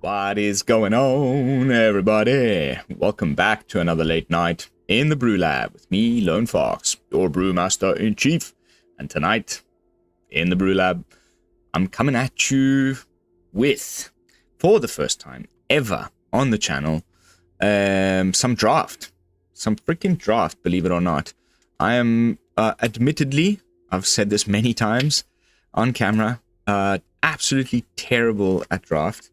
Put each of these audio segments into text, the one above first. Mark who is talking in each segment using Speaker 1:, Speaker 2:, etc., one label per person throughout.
Speaker 1: What is going on, everybody? Welcome back to another late night in the brew lab with me, Lone Fox, your brewmaster in chief. And tonight, in the brew lab, I'm coming at you with, for the first time ever on the channel, some draft. Some freaking draft, believe it or not. I am, admittedly, I've said this many times on camera, absolutely terrible at draft.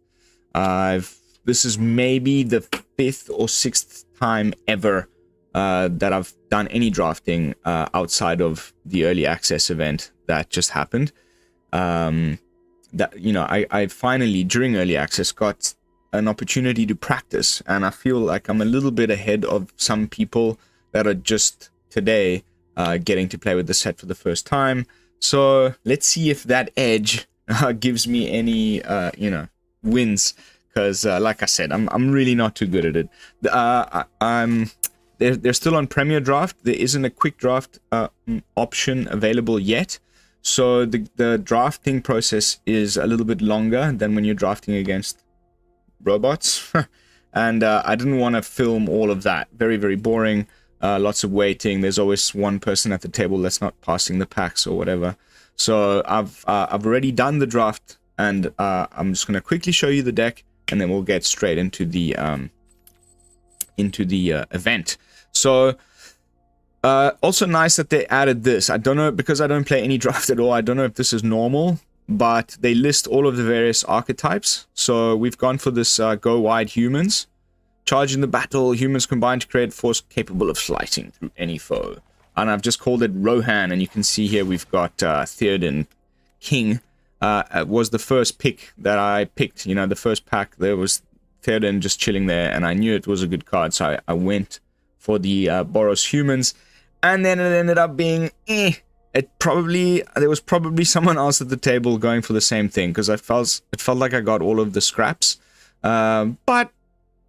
Speaker 1: This is maybe the 5th or 6th time ever that I've done any drafting outside of the early access event that just happened. I finally, during early access, got an opportunity to practice, and I feel like I'm a little bit ahead of some people that are just today getting to play with the set for the first time. So let's see if that edge gives me any wins, because like I said, I'm really not too good at it. They're still on Premier Draft. There isn't a quick draft option available yet, so the drafting process is a little bit longer than when you're drafting against robots. And I didn't want to film all of that. Very, very boring. Lots of waiting. There's always one person at the table that's not passing the packs or whatever. So I've already done the draft, and I'm just going to quickly show you the deck, and then we'll get straight into the event. So also nice that they added this. I don't know, because I don't play any draft at all, I don't know if this is normal, but they list all of the various archetypes. So we've gone for this Go Wide humans. Charge in the battle, humans combine to create force capable of slicing through any foe. And I've just called it Rohan, and you can see here we've got Theoden King. Was the first pick that I picked. You know, the first pack, there was Theoden just chilling there, and I knew it was a good card, so I went for the Boros humans. And then it ended up being there was probably someone else at the table going for the same thing, because it felt like I got all of the scraps. But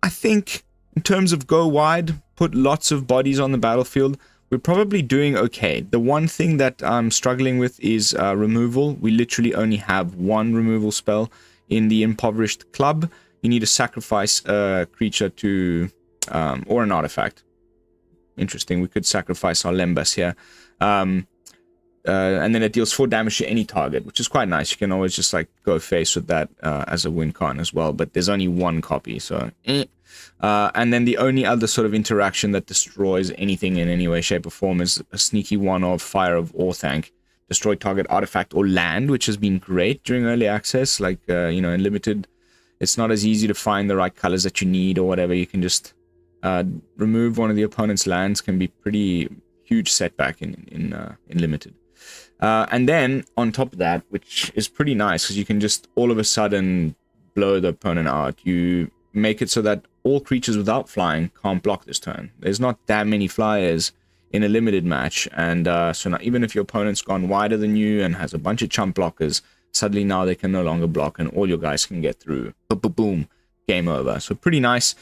Speaker 1: I think in terms of Go Wide, put lots of bodies on the battlefield, we're probably doing okay. The one thing that I'm struggling with is removal. We literally only have one removal spell in the Impoverished Club. You need to sacrifice a creature to, or an artifact. Interesting, we could sacrifice our Lembas here. And then it deals 4 damage to any target, which is quite nice. You can always just like go face with that as a win con as well, but there's only one copy, so and then the only other sort of interaction that destroys anything in any way, shape, or form is a sneaky one of Fire of Orthanc. Destroy target artifact or land, which has been great during early access. Like, in limited, it's not as easy to find the right colors that you need or whatever. You can just remove one of the opponent's lands, can be pretty huge setback in limited. And then on top of that, which is pretty nice, because you can just all of a sudden blow the opponent out. You make it so that all creatures without flying can't block this turn. There's not that many flyers in a limited match, and so now, even if your opponent's gone wider than you and has a bunch of chump blockers, suddenly now they can no longer block, and all your guys can get through. Boom. Game over. So pretty nice.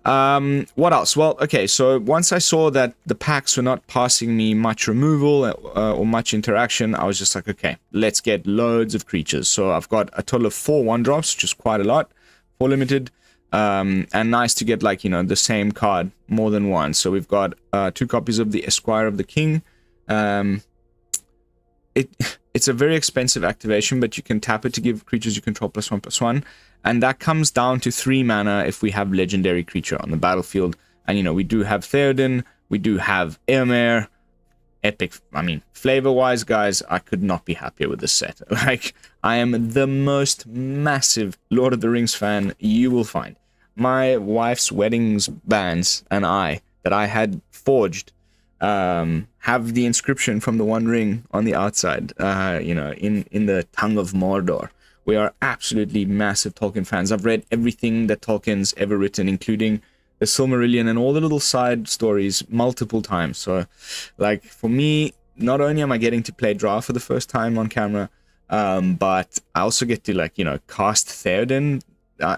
Speaker 1: What else? Well, okay, so once I saw that the packs were not passing me much removal or much interaction, I was just like, okay, let's get loads of creatures. So I've got a total of 4 1-drops, which is quite a lot for limited. And nice to get, like, the same card more than once. So we've got 2 copies of the Esquire of the King. It's a very expensive activation, but you can tap it to give creatures you control +1/+1, and that comes down to 3 mana if we have legendary creature on the battlefield. And we do have Theoden, we do have Eomer. Epic. I mean, flavor-wise, guys, I could not be happier with this set. Like, I am the most massive Lord of the Rings fan you will find. My wife's weddings bands and that I had forged have the inscription from the One Ring on the outside, in the tongue of Mordor. We are absolutely massive Tolkien fans. I've read everything that Tolkien's ever written, including the Silmarillion and all the little side stories multiple times. So, like, for me, not only am I getting to play draft for the first time on camera, but I also get to, cast Theoden.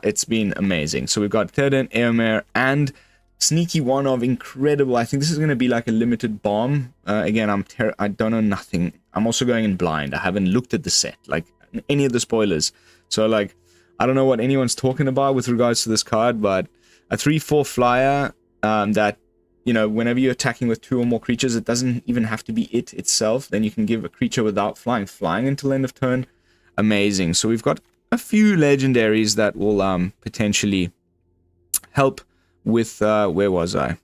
Speaker 1: It's been amazing. So we've got Theoden, Eomer, and sneaky one of incredible. I think this is going to be like a limited bomb. Again, I don't know nothing I'm also going in blind. I haven't looked at the set, like any of the spoilers. So like, I don't know what anyone's talking about with regards to this card, but a 3/4 flyer that, you know, whenever you're attacking with 2 or more creatures, it doesn't even have to be it itself. Then you can give a creature without flying until end of turn. Amazing. So we've got a few legendaries that will potentially help with, where was I?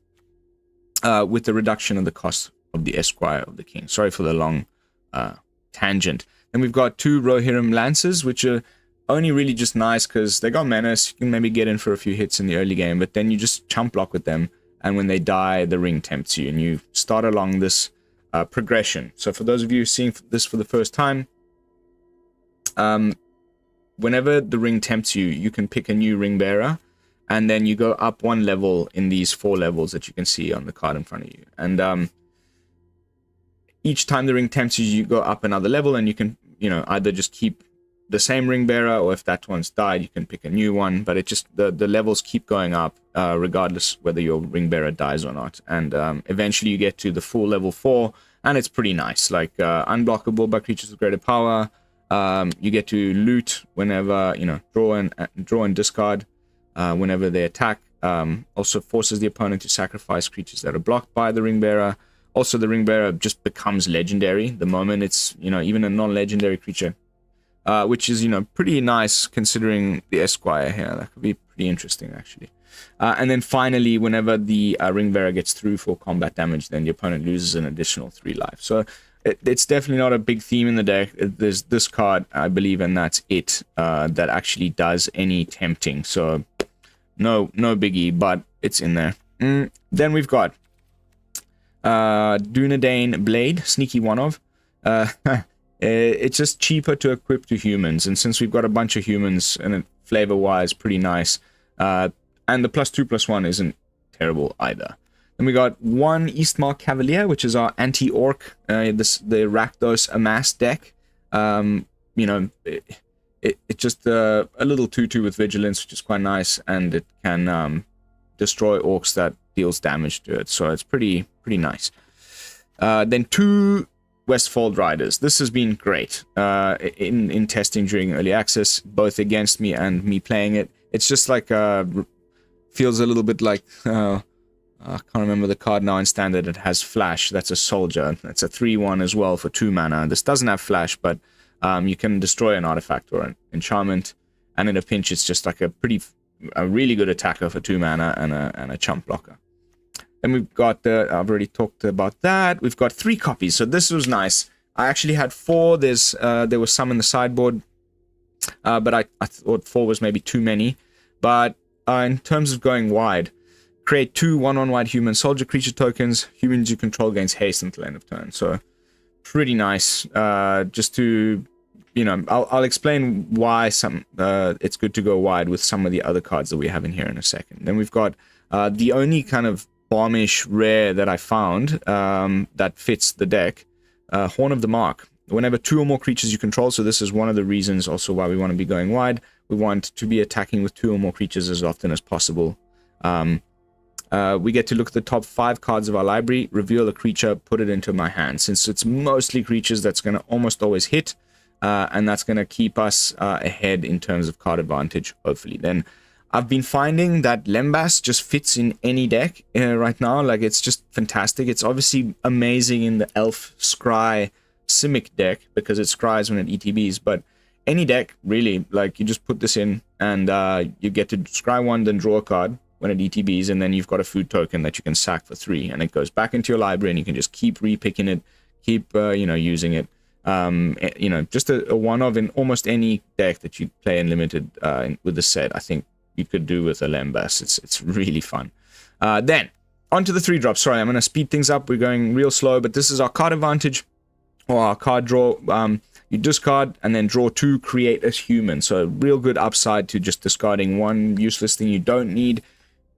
Speaker 1: With the reduction of the cost of the Esquire of the King. Sorry for the long tangent. Then we've got 2 Rohirrim Lancers, which are only really just nice because they got menace. You can maybe get in for a few hits in the early game, but then you just chump block with them, and when they die, the ring tempts you, and you start along this progression. So for those of you seeing this for the first time, whenever the ring tempts you, you can pick a new ring bearer, and then you go up 1 level in these 4 levels that you can see on the card in front of you. And each time the ring tempts you, you go up another level, and you can, you know, either just keep the same ring bearer, or if that one's died, you can pick a new one. But it just, the levels keep going up regardless whether your ring bearer dies or not. And eventually you get to the full level 4, and it's pretty nice. Like unblockable by creatures with greater power. You get to loot whenever, you know, draw and discard whenever they attack. Also forces the opponent to sacrifice creatures that are blocked by the ring bearer. Also, the ring bearer just becomes legendary the moment it's, you know, even a non-legendary creature. Which is, you know, pretty nice considering the Esquire here. That could be pretty interesting, actually. And then finally, whenever the ring bearer gets through for combat damage, then the opponent loses an additional 3 life. So it's definitely not a big theme in the deck. There's this card, I believe, and that's it, that actually does any tempting. So no biggie, but it's in there. Then we've got Dunedain Blade, sneaky one of. It's just cheaper to equip to humans, and since we've got a bunch of humans, and it flavor-wise pretty nice, and the +2/+1 isn't terrible either. Then we got 1 Eastmark Cavalier, which is our anti-orc, the Rakdos Amass deck. You know, it just a little 2/2 with vigilance, which is quite nice, and it can destroy orcs that deals damage to it, so it's pretty nice. Then 2 Westfold Riders. This has been great in testing during early access, both against me and me playing it. It's just like feels a little bit like I can't remember the card now in standard. It has flash. That's a soldier. That's a 3/1 as well for 2 mana. This doesn't have flash, but you can destroy an artifact or an enchantment, and in a pinch, it's just like a really good attacker for 2 mana and a chump blocker. Then we've got I've already talked about that. We've got 3 copies, so this was nice. I actually had 4. There was some in the sideboard, but I thought 4 was maybe too many. But in terms of going wide, create 2 1/1 human soldier creature tokens. Humans you control gains haste until end of turn. So pretty nice. Just to, you know, I'll explain why it's good to go wide with some of the other cards that we have in here in a second. Then we've got the only kind of bombish rare that I found that fits the deck, Horn of the Mark. Whenever 2 or more creatures you control, so this is one of the reasons also why we want to be going wide. We want to be attacking with 2 or more creatures as often as possible. We get to look at the top 5 cards of our library, reveal a creature, put it into my hand. Since it's mostly creatures, that's going to almost always hit, and that's going to keep us ahead in terms of card advantage, hopefully. Then I've been finding that Lembas just fits in any deck right now. Like, it's just fantastic. It's obviously amazing in the Elf Scry Simic deck because it scries when it ETBs, but any deck, really, like, you just put this in and you get to scry 1, then draw a card when it ETBs, and then you've got a food token that you can sack for 3, and it goes back into your library, and you can just keep repicking it, keep, using it. Just a one-of in almost any deck that you play in Limited with the set, I think you could do with a Lembas. It's really fun. Then, on to the 3-drops. Sorry, I'm going to speed things up. We're going real slow, but this is our card advantage, or our card draw. You discard and then draw 2, create a human. So real good upside to just discarding 1 useless thing you don't need.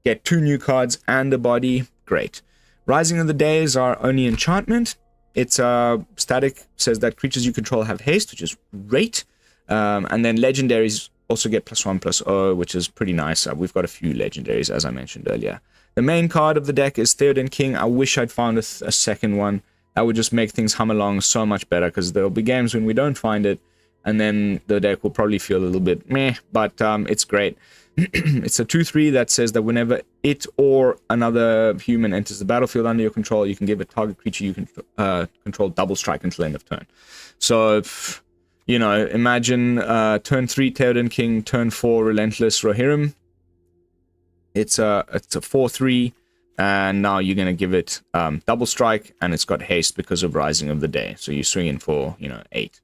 Speaker 1: Get 2 new cards and a body. Great. Rising of the Day is our only enchantment. It's static, says that creatures you control have haste, which is great. And then legendaries also get +1/+0, which is pretty nice. We've got a few legendaries, as I mentioned earlier. The main card of the deck is Theoden King. I wish I'd found a second one. that would just make things hum along so much better, because there'll be games when we don't find it, and then the deck will probably feel a little bit meh, but it's great. It's a 2/3 that says that whenever it or another human enters the battlefield under your control, you can give a target creature you can control double strike until end of turn. So, you know, imagine turn 3 Theoden King, turn 4 Relentless Rohirrim. It's a 4/3, and now you're gonna give it double strike, and it's got haste because of Rising of the Day. So you swing in for, you know, 8.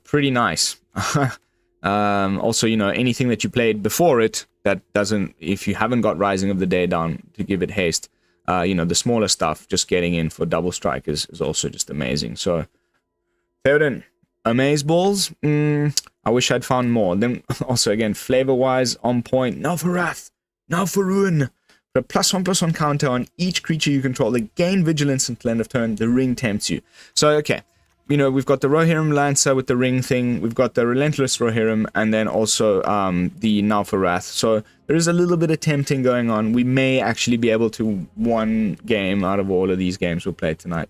Speaker 1: Pretty nice. Also, you know, anything that you played before it that doesn't, if you haven't got Rising of the Day down to give it haste, you know, the smaller stuff, just getting in for double strike is also just amazing. So, Theoden, Amazeballs, I wish I'd found more. Then, also, again, flavor-wise, on point. Now for Wrath, now for Ruin. Put a +1/+1 counter on each creature you control. They gain vigilance until end of turn. The ring tempts you. So, okay. You know, we've got the Rohirrim Lancer with the ring thing, we've got the Relentless Rohirrim, and then also the Now for Wrath. So there is a little bit of tempting going on. We may actually be able to, one game out of all of these games we'll play tonight,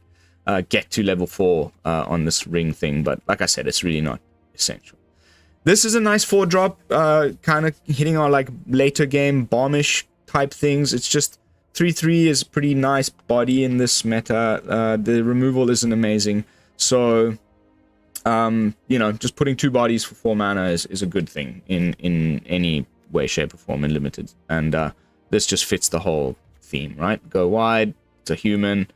Speaker 1: get to level 4 on this ring thing, but like I said, it's really not essential. This is a nice 4-drop, kind of hitting our like later game bombish type things. It's just 3/3 is pretty nice body in this meta. The removal isn't amazing. So, you know, just putting 2 bodies for 4 mana is a good thing in any way, shape, or form in Limited. And this just fits the whole theme, right? Go wide, it's a human,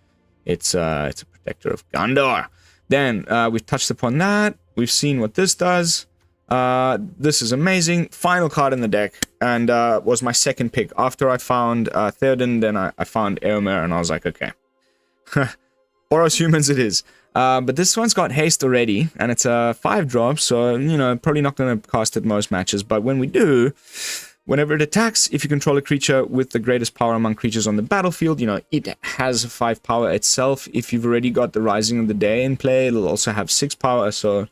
Speaker 1: it's a protector of Gondor. Then, we've touched upon that, we've seen what this does. This is amazing. Final card in the deck, and was my second pick. After I found Theoden, then I found Eomer, and I was like, okay. Boros Humans it is. But this one's got haste already, and it's a 5-drop, so, you know, probably not going to cast it most matches. But when we do, whenever it attacks, if you control a creature with the greatest power among creatures on the battlefield, you know, it has 5 power itself. If you've already got the Rising of the Day in play, it'll also have 6 power, so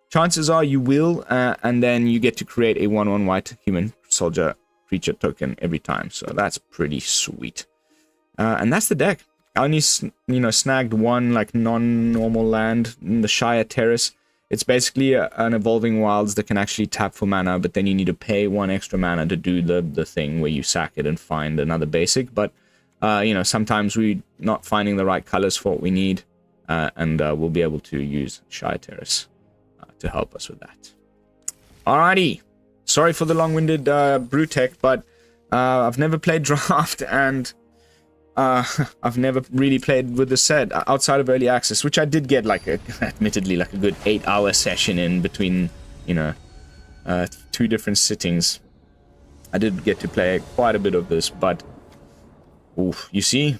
Speaker 1: chances are you will, and then you get to create a 1/1 white human soldier creature token every time, so that's pretty sweet. And that's the deck. I only, you know, snagged one, like, non-normal land in the Shire Terrace. It's basically an Evolving Wilds that can actually tap for mana, but then you need to pay 1 extra mana to do the thing where you sack it and find another basic. But, you know, sometimes we're not finding the right colors for what we need, and we'll be able to use Shire Terrace to help us with that. Alrighty. Sorry for the long-winded brew tech, but I've never played Draft, and I've never really played with the set outside of early access, which I did get like admittedly like a good 8-hour session in between, you know, 2 different sittings. I did get to play quite a bit of this, but oof, you see,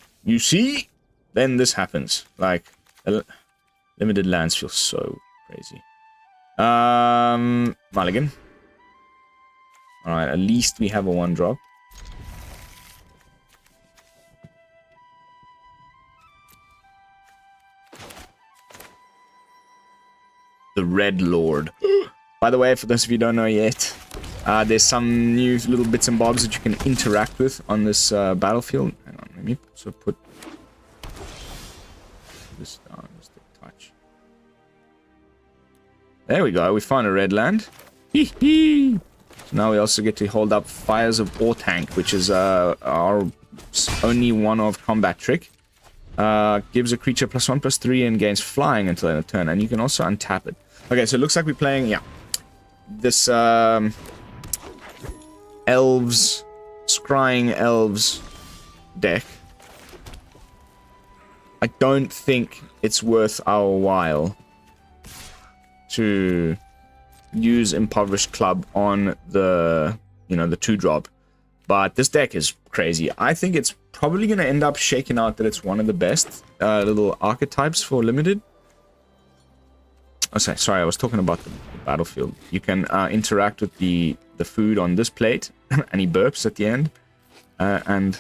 Speaker 1: then this happens. Like limited lands feel so crazy. Mulligan. All right, at least we have a 1-drop. The Red Lord. By the way, for those of you who don't know yet, there's some new little bits and bobs that you can interact with on this battlefield. Hang on, let me also put this down just a touch. There we go, we found a red land. Hee hee! So now we also get to hold up Fires of Ortank, which is our only one-off combat trick. Gives a creature +1/+3 and gains flying until end of turn, and you can also untap it. Okay, so it looks like we're playing, yeah, this elves, scrying elves deck. I don't think it's worth our while to use Impoverished Club on the, you know, the 2-drop. But this deck is crazy. I think it's probably going to end up shaking out that it's one of the best little archetypes for Limited. Oh, sorry, I was talking about the battlefield. You can interact with the food on this plate, and he burps at the end. And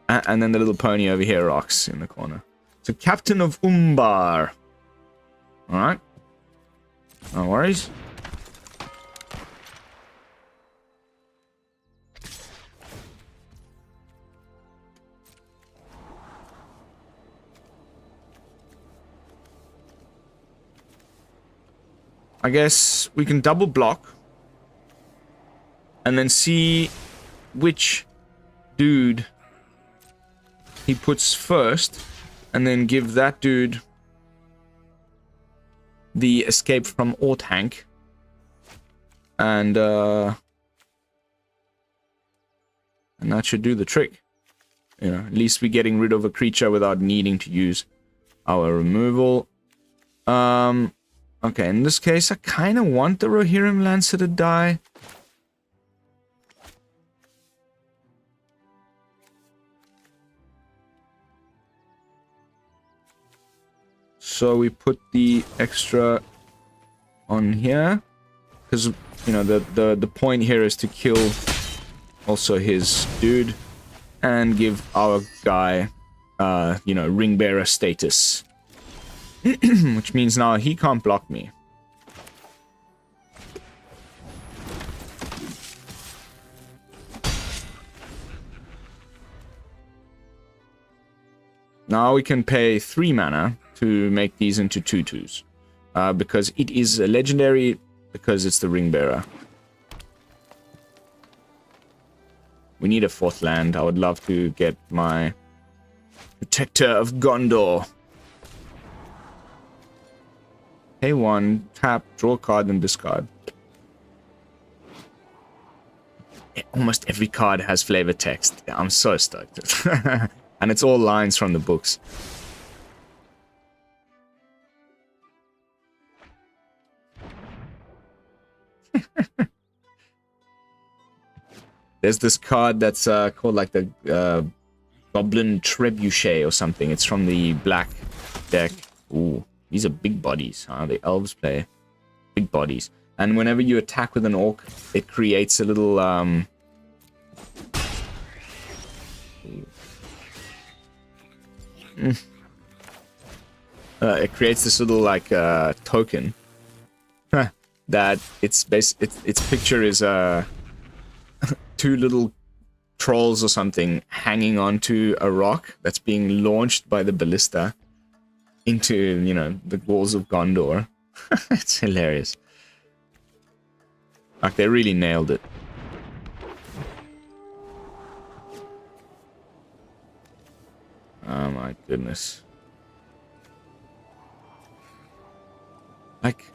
Speaker 1: then the little pony over here rocks in the corner. So Captain of Umbar. Alright. No worries. I guess we can double block and then see which dude he puts first, and then give that dude the escape from ore tank. And that should do the trick. You know, at least we're getting rid of a creature without needing to use our removal. Okay, in this case, I kind of want the Rohirrim Lancer to die. So we put the extra on here. Because, you know, the point here is to kill also his dude. And give our guy, you know, ring bearer status. Which means now he can't block me. Now we can pay 3 mana to make these into 2/2s. Because it is a legendary, because it's the ring bearer. We need a 4th land. I would love to get my Protector of Gondor. Pay 1, tap, draw a card, and discard. Almost every card has flavor text. I'm so stoked. And it's all lines from the books. There's this card that's called like the Goblin Trebuchet or something. It's from the black deck. Ooh, these are big bodies. Huh? The elves play big bodies. And whenever you attack with an orc, it creates a little... it creates this little like token that its picture is 2 little trolls or something hanging onto a rock that's being launched by the ballista into, you know, the walls of Gondor. It's hilarious. Like, they really nailed it. Oh my goodness. Like,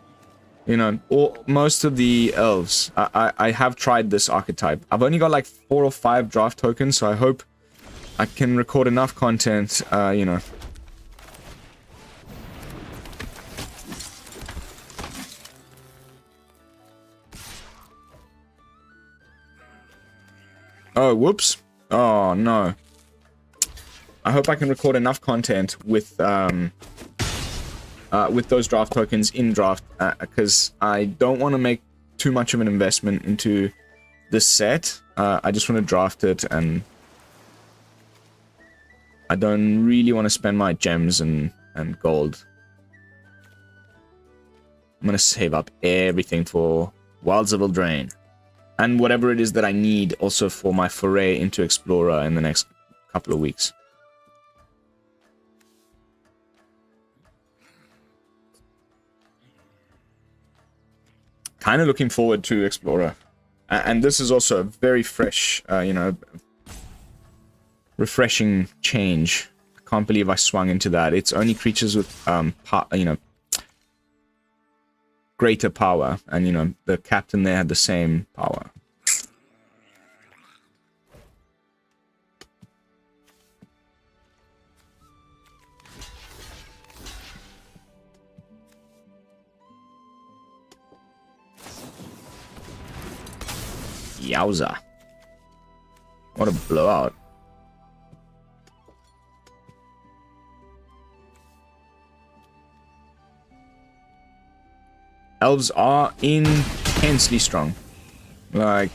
Speaker 1: you know, most of the elves, I have tried this archetype. I've only got like 4 or 5 draft tokens, so I hope I can record enough content, you know. Oh, whoops. Oh, no. I hope I can record enough content with those draft tokens in draft, because I don't want to make too much of an investment into this set. I just want to draft it, and I don't really want to spend my gems and gold. I'm going to save up everything for Wilds of Eldraine. And whatever it is that I need also for my foray into Explorer in the next couple of weeks. Kind of looking forward to Explorer. And this is also a very fresh, you know, refreshing change. I can't believe I swung into that. It's only creatures with, you know, greater power. And, you know, the captain there had the same power. Yowza. What a blowout. Elves are intensely strong. Like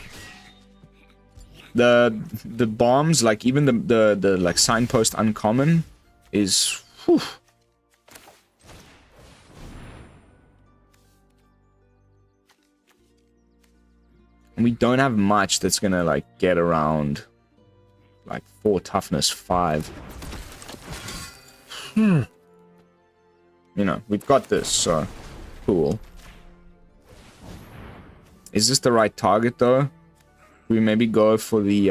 Speaker 1: the bombs, like even the like signpost uncommon is whew. And we don't have much that's gonna like get around like 4 toughness 5. You know, we've got this, so cool. Is this the right target though? We maybe go for the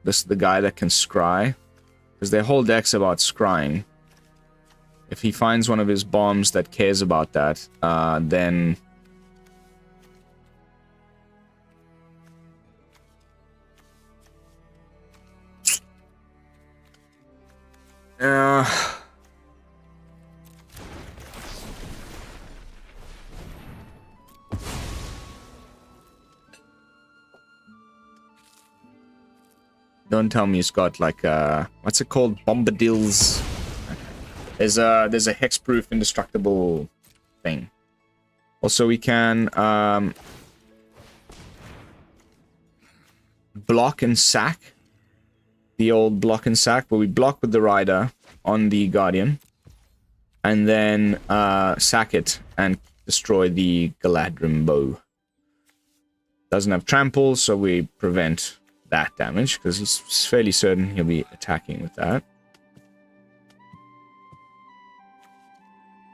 Speaker 1: the guy that can scry, because their whole deck's about scrying. If he finds one of his bombs that cares about that, then don't tell me he's got like what's it called? Bombadils. There's a hexproof indestructible thing. Also we can block and sack. The old block and sack, where we block with the rider on the guardian and then sack it and destroy the Galadrim bow. Doesn't have trample, so we prevent that damage, because he's fairly certain he'll be attacking with that.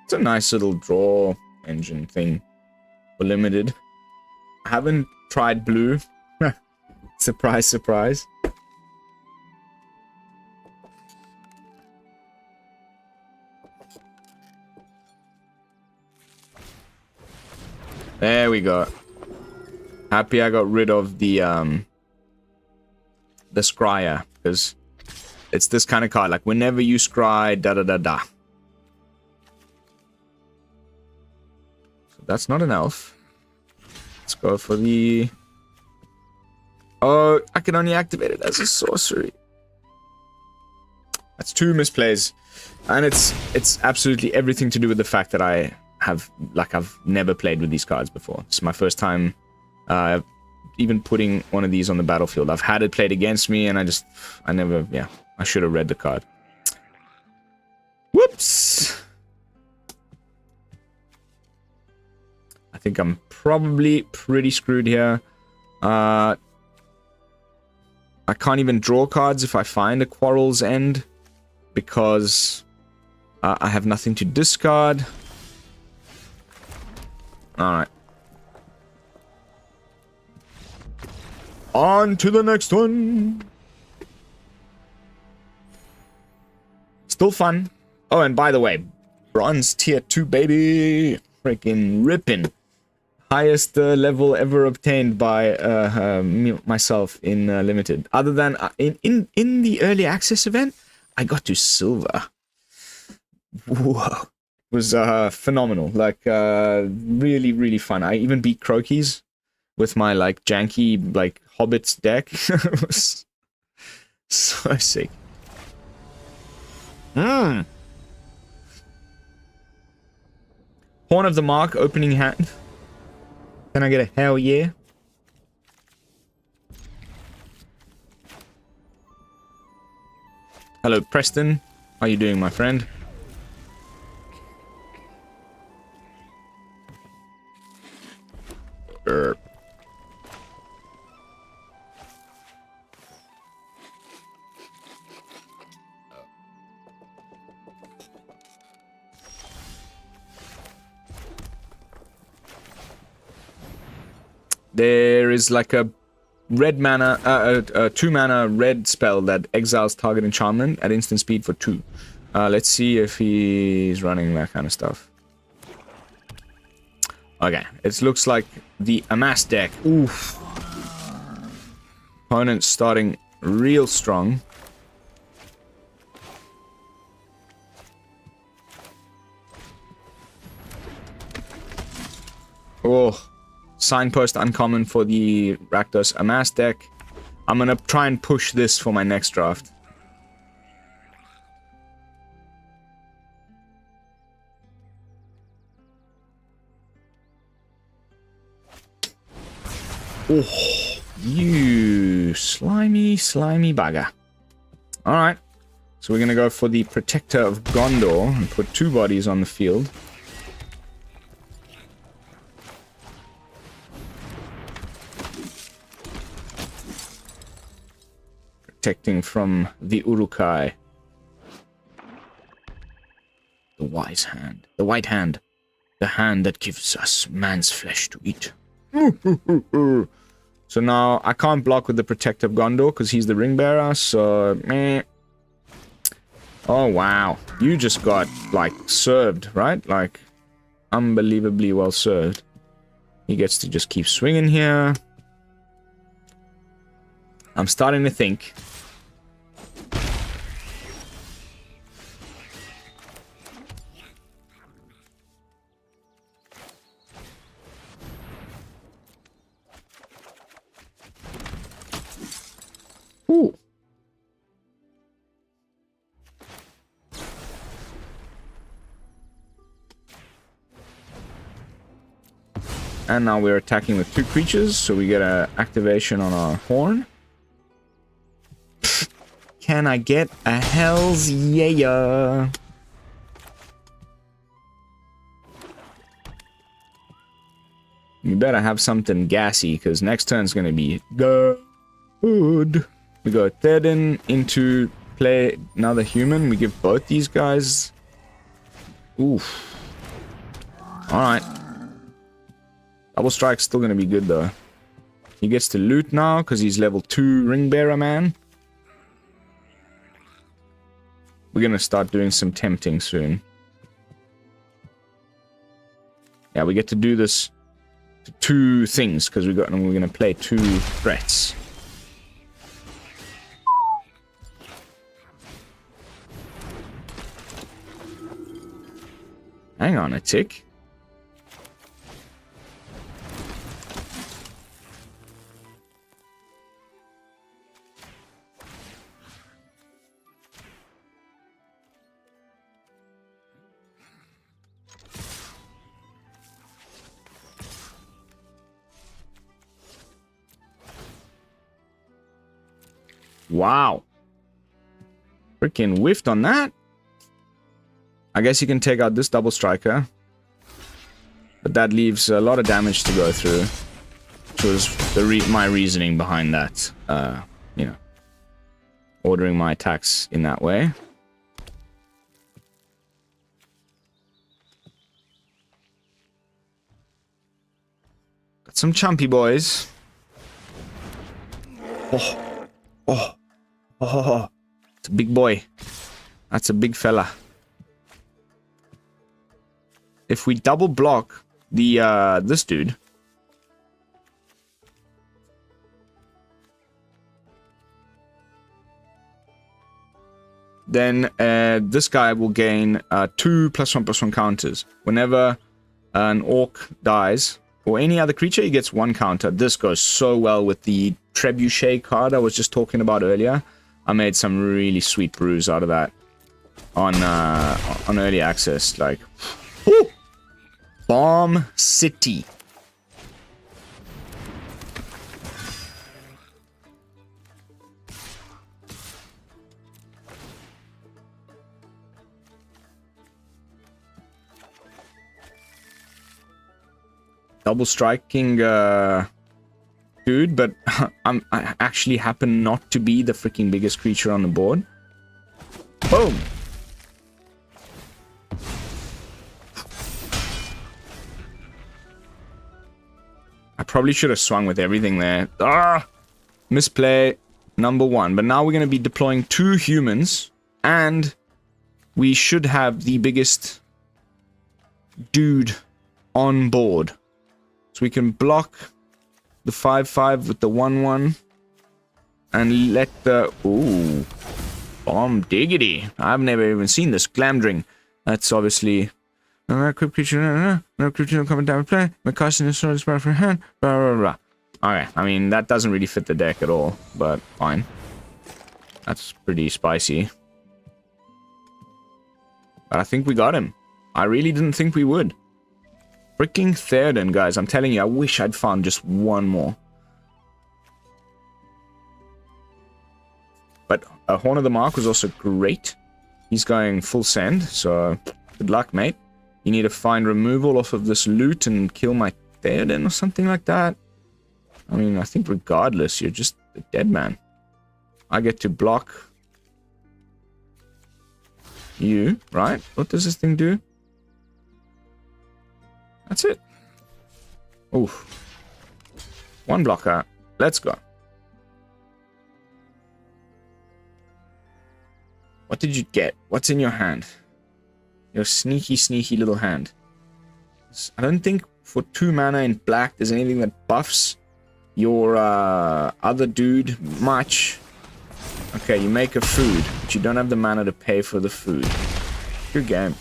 Speaker 1: It's a nice little draw engine thing for limited. I haven't tried blue. Surprise, surprise. There we go. Happy I got rid of the scryer, because it's this kind of card, like whenever you scry, da-da-da-da. So that's not an elf. Let's go for the... Oh, I can only activate it as a sorcery. That's 2 misplays. And it's absolutely everything to do with the fact that I've never played with these cards before. It's my first time even putting one of these on the battlefield. I've had it played against me, and I should have read the card. Whoops! I think I'm probably pretty screwed here. I can't even draw cards if I find a Quarrel's End, because I have nothing to discard. Alright. On to the next one. Still fun. Oh, and by the way, bronze tier 2, baby. Freaking ripping. Highest level ever obtained by myself in limited. Other than in the early access event, I got to silver. Whoa. It was phenomenal. Like really, really fun. I even beat Croakies with my like janky like Hobbits deck. It was so sick. Horn of the Mark, opening hand. Can I get a hell yeah? Hello, Preston. How you doing, my friend? There is like a red mana, 2 mana red spell that exiles target enchantment at instant speed for 2. Let's see if he's running that kind of stuff. Okay, it looks like the Amass deck. Oof. Opponent starting real strong. Oh. Signpost uncommon for the Rakdos Amass deck. I'm gonna try and push this for my next draft. Oh, you slimy, slimy bugger. Alright, so we're gonna go for the Protector of Gondor and put 2 bodies on the field. Protecting from the Uruk-hai. The wise hand. The white hand. The hand that gives us man's flesh to eat. So now I can't block with the Protective Gondor because he's the ring bearer, so meh. Oh wow, you just got like served, right? Like unbelievably well served. He gets to just keep swinging here. I'm starting to think. Ooh. And now we're attacking with 2 creatures, so we get an activation on our horn. Can I get a Hell's Yeah? You better have something gassy, because next turn's going to be good. We go Théoden into play another human. We give both these guys. Oof. Alright. Double Strike's still going to be good, though. He gets to loot now, because he's level 2 Ring Bearer Man. We're going to start doing some tempting soon. Yeah, we get to do this to 2 things, because we're going to play 2 threats. Hang on a tick. Wow. Freaking whiffed on that. I guess you can take out this double striker. But that leaves a lot of damage to go through. Which was my reasoning behind that. You know. Ordering my attacks in that way. Got some chumpy boys. Oh. Oh. Oh. It's a big boy. That's a big fella. If we double block the this dude, then this guy will gain 2 +1/+1 counters. Whenever an orc dies, or any other creature, he gets 1 counter. This goes so well with the Trebuchet card I was just talking about earlier. I made some really sweet brews out of that on early access. Like, whoo! Bomb City. Double striking dude, but I actually happen not to be the freaking biggest creature on the board. Boom. I probably should have swung with everything there. Ah! Misplay number 1. But now we're going to be deploying 2 humans. And we should have the biggest dude on board. So we can block the 5/5 with the 1/1. And let the... Ooh. Bomb diggity. I've never even seen this. Glamdring. That's obviously... Equip creature, no creature coming down with play. My casting is sort of for hand. Blah blah blah. Okay, I mean that doesn't really fit the deck at all, but fine. That's pretty spicy. But I think we got him. I really didn't think we would. Freaking Théoden, guys. I'm telling you, I wish I'd found just 1 more. But Horn of the Mark was also great. He's going full send, so good luck, mate. You need to find removal off of this loot and kill my Théoden or something like that. I mean, I think regardless, you're just a dead man. I get to block you, right? What does this thing do? That's it. Oof. One blocker. Let's go. What did you get? What's in your hand? Your sneaky, sneaky little hand. I don't think for 2 mana in black there's anything that buffs your other dude much. Okay, you make a food, but you don't have the mana to pay for the food. Good game.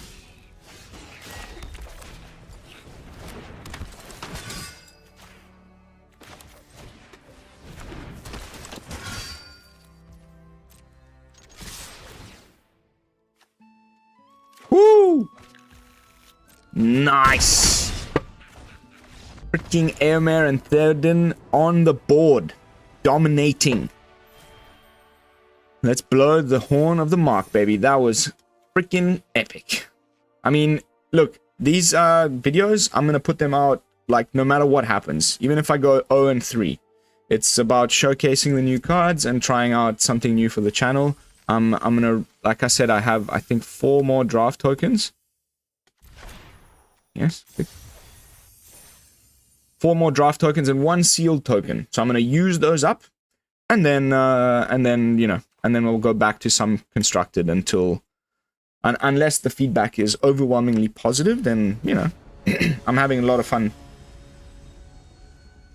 Speaker 1: Woo! Nice! Freaking Airmare and Theoden on the board. Dominating. Let's blow the horn of the mark, baby. That was freaking epic. I mean, look, these videos, I'm going to put them out, like, no matter what happens. Even if I go 0-3. It's about showcasing the new cards and trying out something new for the channel. I'm going to, like I said, I have, I think, 4 more draft tokens. Yes. 4 more draft tokens and 1 sealed token. So I'm going to use those up. And then, you know, and then we'll go back to some constructed until, unless the feedback is overwhelmingly positive, then, you know, I'm having a lot of fun.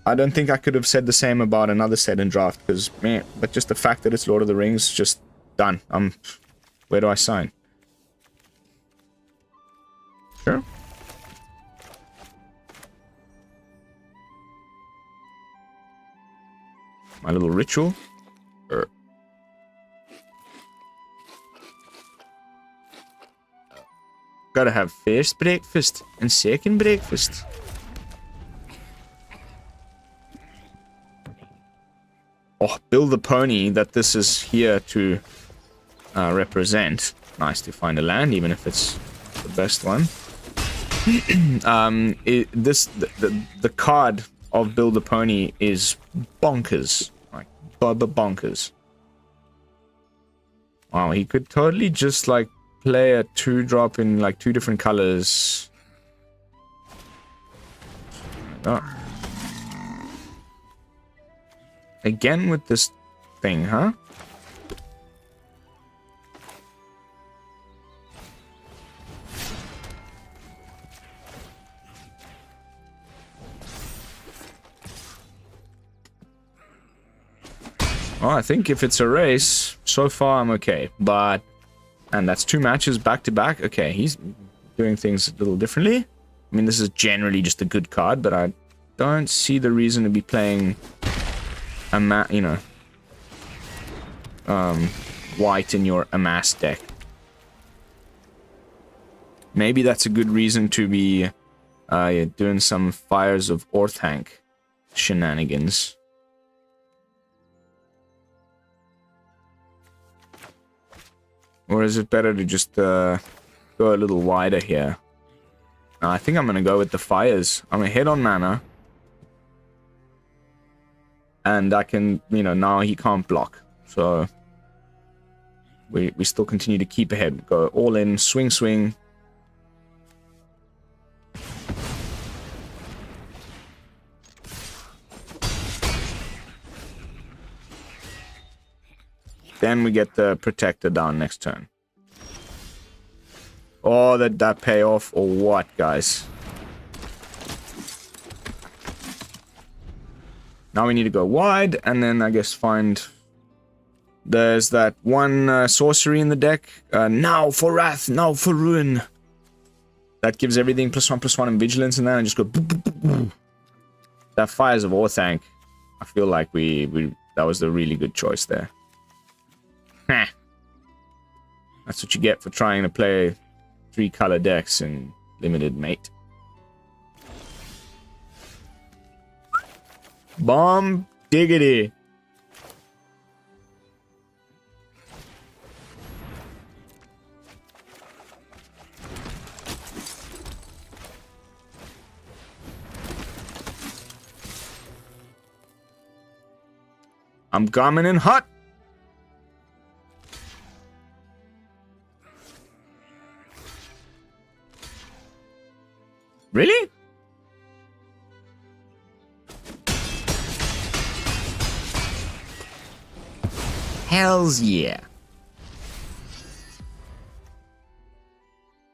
Speaker 1: I don't think I could have said the same about another set in draft, because, man, but just the fact that it's Lord of the Rings, just done. Where do I sign? Sure. My little ritual. Gotta have first breakfast and second breakfast. Oh, build the pony that this is here to represent. Nice to find a land, even if it's the best one. The card of Build a Pony is bonkers. Like, bonkers. Wow, he could totally just, like, play a 2-drop in, like, 2 different colors. Oh. Again with this thing, huh? Well, I think if it's a race, so far I'm okay. But, and that's 2 matches back to back. Okay, he's doing things a little differently. I mean, this is generally just a good card, but I don't see the reason to be playing a white in your amass deck. Maybe that's a good reason to be doing some Fires of Orthanc shenanigans. Or is it better to just go a little wider here? I think I'm going to go with the fires. I'm going to hit on mana. And I can, you know, now he can't block. So we still continue to keep ahead. Go all in, swing, swing. Then we get the protector down next turn. Oh, did that pay off or what, guys? Now we need to go wide, and then I guess find... There's that one sorcery in the deck. Now for Wrath, now for Ruin. That gives everything +1/+1 in Vigilance, and then I just go... That Fires of Orthanc. I feel like that was the really good choice there. Nah. That's what you get for trying to play 3-color decks in limited, mate. Bomb diggity. I'm coming in hot. Really? Hells yeah.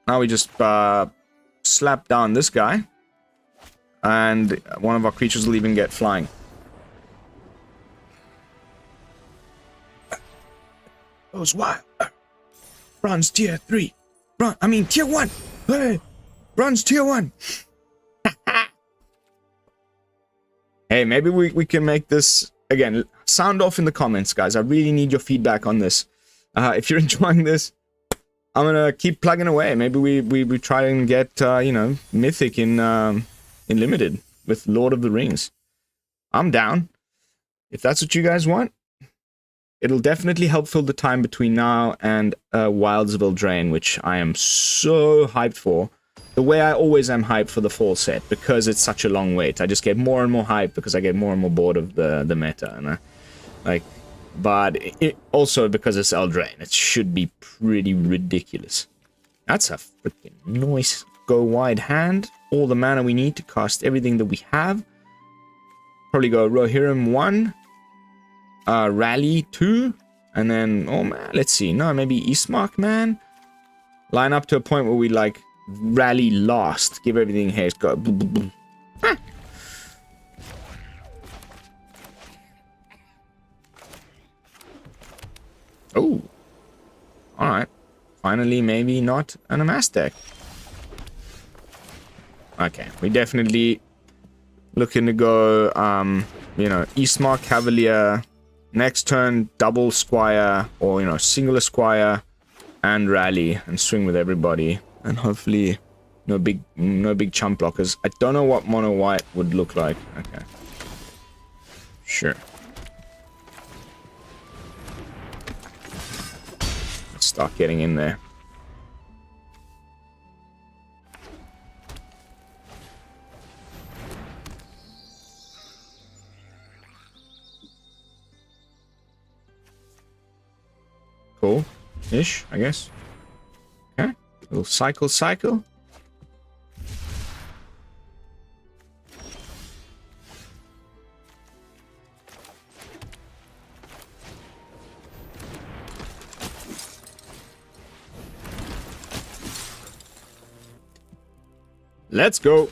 Speaker 1: Now we just slap down this guy. And one of our creatures will even get flying. Goes wild. Bronze tier 3. Tier 1. Hey, bronze tier 1. Hey, maybe we can make this, again, sound off in the comments, guys. I really need your feedback on this. If you're enjoying this, I'm gonna keep plugging away. Maybe we try and get, you know, Mythic in Limited with Lord of the Rings. I'm down. If that's what you guys want, it'll definitely help fill the time between now and Wildsville Drain, which I am so hyped for. The way I always am hyped for the fall set, because it's such a long wait. I just get more and more hyped because I get more and more bored of the meta, and but also because it's Eldraine, it should be pretty ridiculous. That's a freaking nice go wide hand. All the mana we need to cast everything that we have. Probably go Rohirrim 1, Rally 2, and then, oh man, let's see. No, maybe Eastmark, man. Line up to a point where we like rally last. Give everything haste. Go. Ah. Oh. Alright. Finally, maybe not an amass deck. Okay, we definitely looking to go, you know, Eastmark Cavalier. Next turn, double Squire, or, you know, single Squire and rally and swing with everybody. And hopefully no big chump blockers. I don't know what mono white would look like. Okay. Sure. Let's start getting in there. Cool-ish, I guess. Okay. Little cycle. Let's go.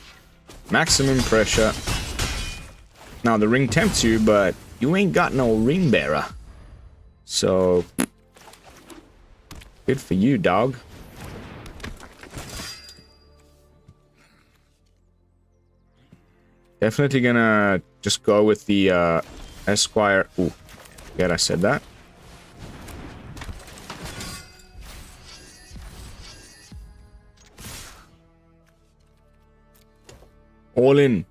Speaker 1: Maximum pressure. Now the ring tempts you, but you ain't got no ring bearer. So good for you, dog. Definitely gonna just go with the Esquire. Ooh, forget I said that. All in.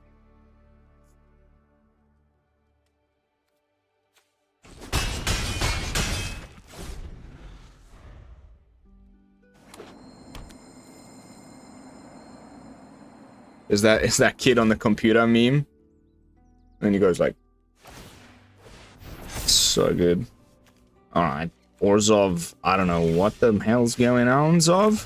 Speaker 1: Is that kid on the computer meme? And then he goes like, so good. Alright. Orzhov, I don't know what the hell's going on, Zov.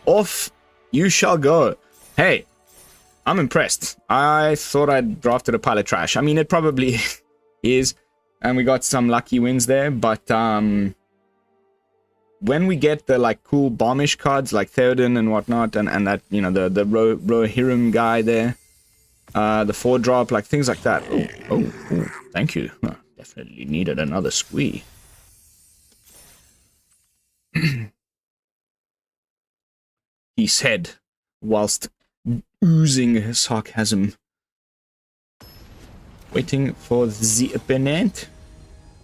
Speaker 1: Off you shall go. Hey, I'm impressed. I thought I'd drafted a pile of trash. I mean, it probably is, and we got some lucky wins there, but when we get the like cool bombish cards like Theoden and whatnot, and that, you know, the Rohirrim guy there, the 4-drop, like things like that. Oh, thank you. Huh, definitely needed another squee. He said, whilst oozing sarcasm. Waiting for the opponent.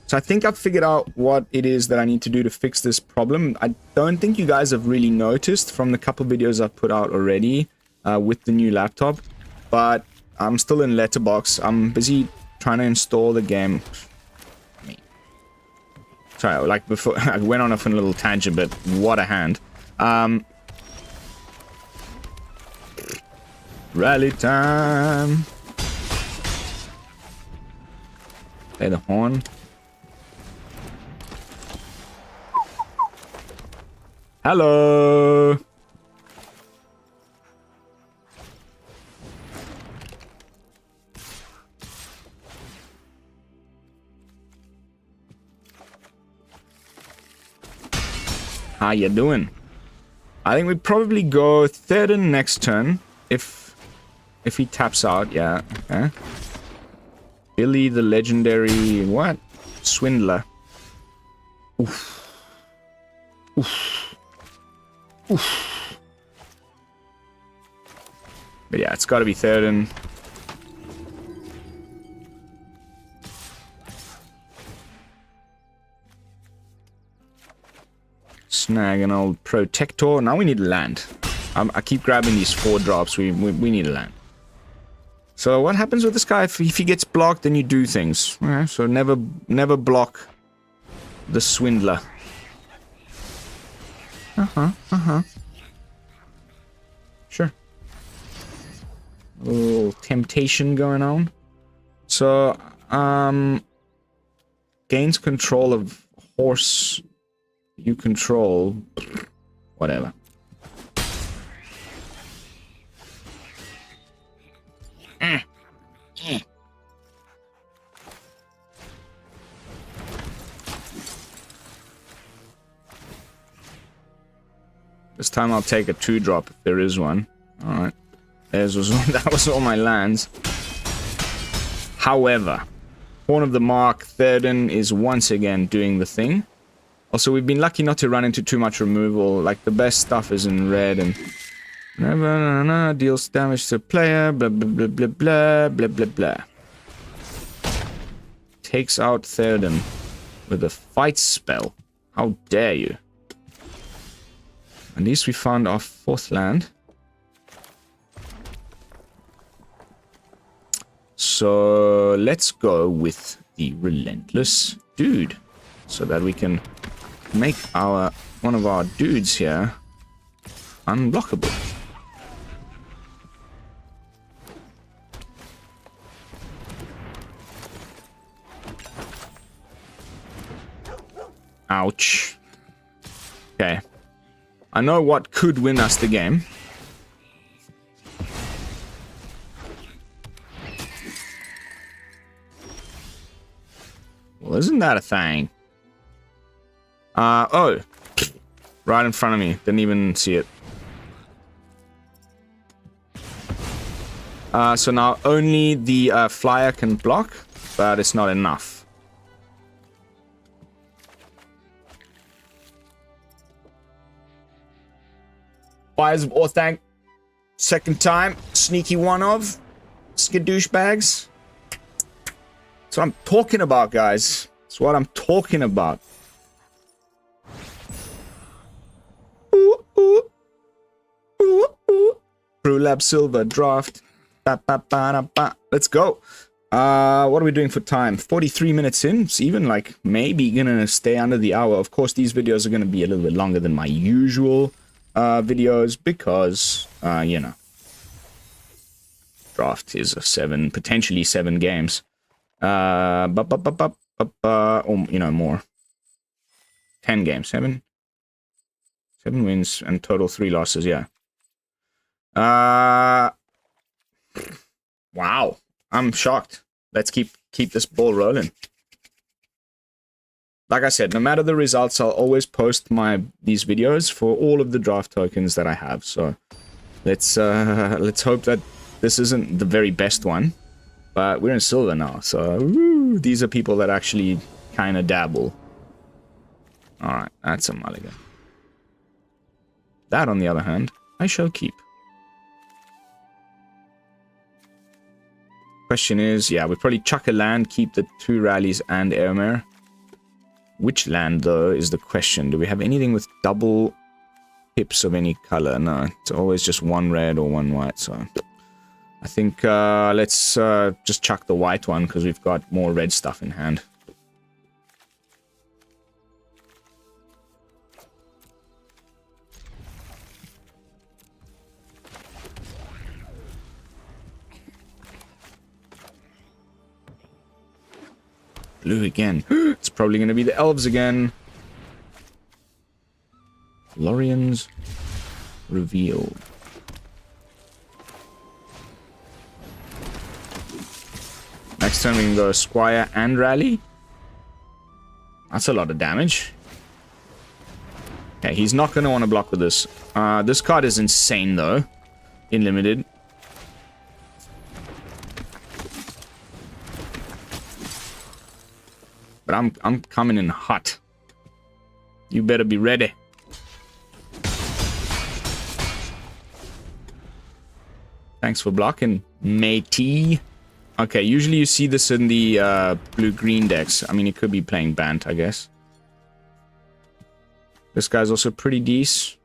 Speaker 1: So I think I've figured out what it is that I need to do to fix this problem. I don't think you guys have really noticed from the couple videos I've put out already with the new laptop, but I'm still in Letterbox. I'm busy trying to install the game. Sorry, like before, I went on off on a little tangent, but what a hand. Rally time. Play the horn. Hello. How you doing? I think we'd probably go Therden next turn if he taps out. Yeah. Okay. Billy the legendary what? Swindler. Oof. Oof. Oof. But yeah, it's got to be Therden. Snag an old protector. Now we need land. I keep grabbing these 4 drops. We need a land. So what happens with this guy if he gets blocked? Then you do things. Okay, so never block the swindler. Sure. A little temptation going on. So gains control of horse you control. Whatever. This time I'll take a 2-drop if there is one. Alright. That was all my lands. However, Horn of the Mark, Therden is once again doing the thing. Also, we've been lucky not to run into too much removal. Like, the best stuff is in red and... deals damage to player, blah blah blah blah blah blah blah blah. Takes out Therden with a fight spell. How dare you? At least we found our 4th land. So let's go with the Relentless Dude, so that we can make one of our dudes here unblockable. Ouch. Okay. I know what could win us the game. Well, isn't that a thing? Oh. Right in front of me. Didn't even see it. So now only the flyer can block, but it's not enough. Fires of Orthanc. Second time. Sneaky one of. Skadoosh bags. That's what I'm talking about, guys. That's what I'm talking about. Ooh, ooh. Ooh, ooh. Crew Lab Silver Draft. Ba, ba, ba, da, ba. Let's go. What are we doing for time? 43 minutes in. It's even like maybe gonna stay under the hour. Of course, these videos are gonna be a little bit longer than my usual videos because, you know, draft is a potentially 7 games. Or, you know, more. 10 games. 7 wins and total 3 losses, yeah. Wow. I'm shocked. Let's keep this ball rolling. Like I said, no matter the results, I'll always post these videos for all of the draft tokens that I have. So let's hope that this isn't the very best one, but we're in silver now. So woo, these are people that actually kind of dabble. All right, that's a mulligan. That, on the other hand, I shall keep. Question is, yeah, we probably chuck a land, keep the 2 rallies and Airmare. Which land, though, is the question. Do we have anything with double pips of any color? No, it's always just 1 red or 1 white, so... I think, let's just chuck the white one, because we've got more red stuff in hand. Blue again. It's probably going to be the elves again. Lorians revealed. Next turn we can go Squire and Rally. That's a lot of damage. Okay, he's not going to want to block with this. This card is insane though. In limited. But I'm coming in hot. You better be ready. Thanks for blocking, matey. Okay, usually you see this in the blue-green decks. I mean, it could be playing Bant, I guess. This guy's also pretty decent.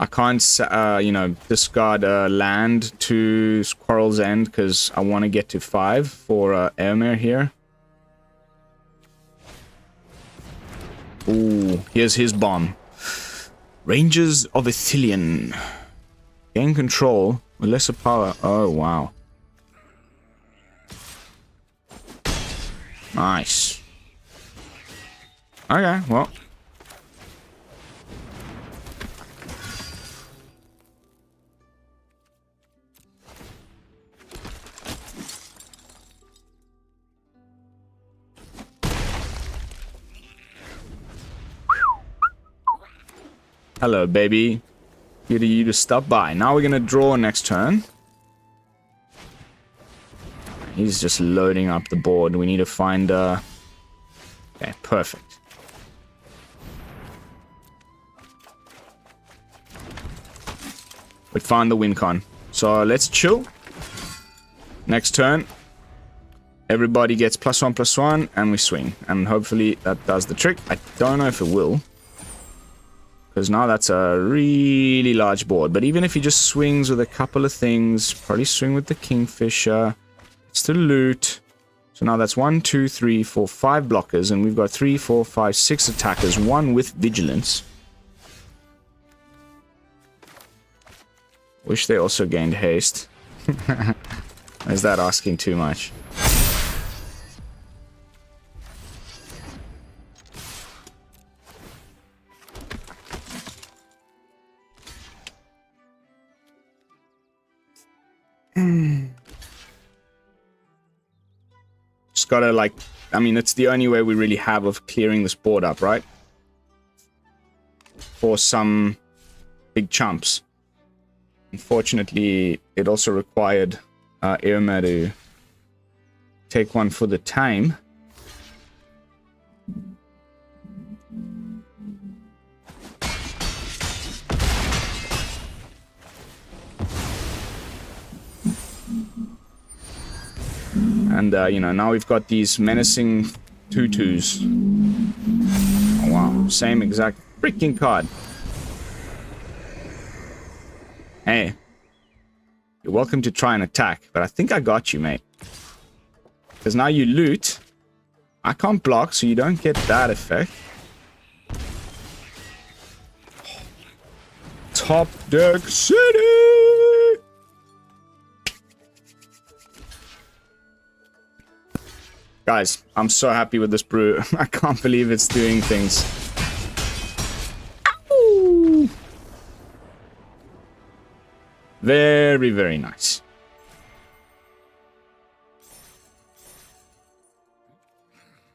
Speaker 1: I can't, you know, discard land to Quarrel's End because I want to get to 5 for Airmare here. Ooh, here's his bomb. Rangers of Ithilien. Gain control with lesser power. Oh, wow. Nice. Okay, well. Hello, baby. Good of you to stop by. Now we're gonna draw next turn. He's just loading up the board. We need to find okay, perfect. We found the win con. So let's chill. Next turn. Everybody gets +1/+1 and we swing. And hopefully that does the trick. I don't know if it will. Because now that's a really large board. But even if he just swings with a couple of things, probably swing with the Kingfisher. It's to loot. So now that's 1, 2, 3, 4, 5 blockers. And we've got 3, 4, 5, 6 attackers. 1 with Vigilance. Wish they also gained haste. Is that asking too much? Just gotta, like, I mean, it's the only way we really have of clearing this board up, right? For some big chumps. Unfortunately, it also required Irma to take one for the time. And, you know, now we've got these menacing 2/2s. Oh, wow. Same exact freaking card. Hey. You're welcome to try and attack, but I think I got you, mate. Because now you loot. I can't block, so you don't get that effect. Top Deck City! Guys, I'm so happy with this brew. I can't believe it's doing things. Ow! Very, very nice.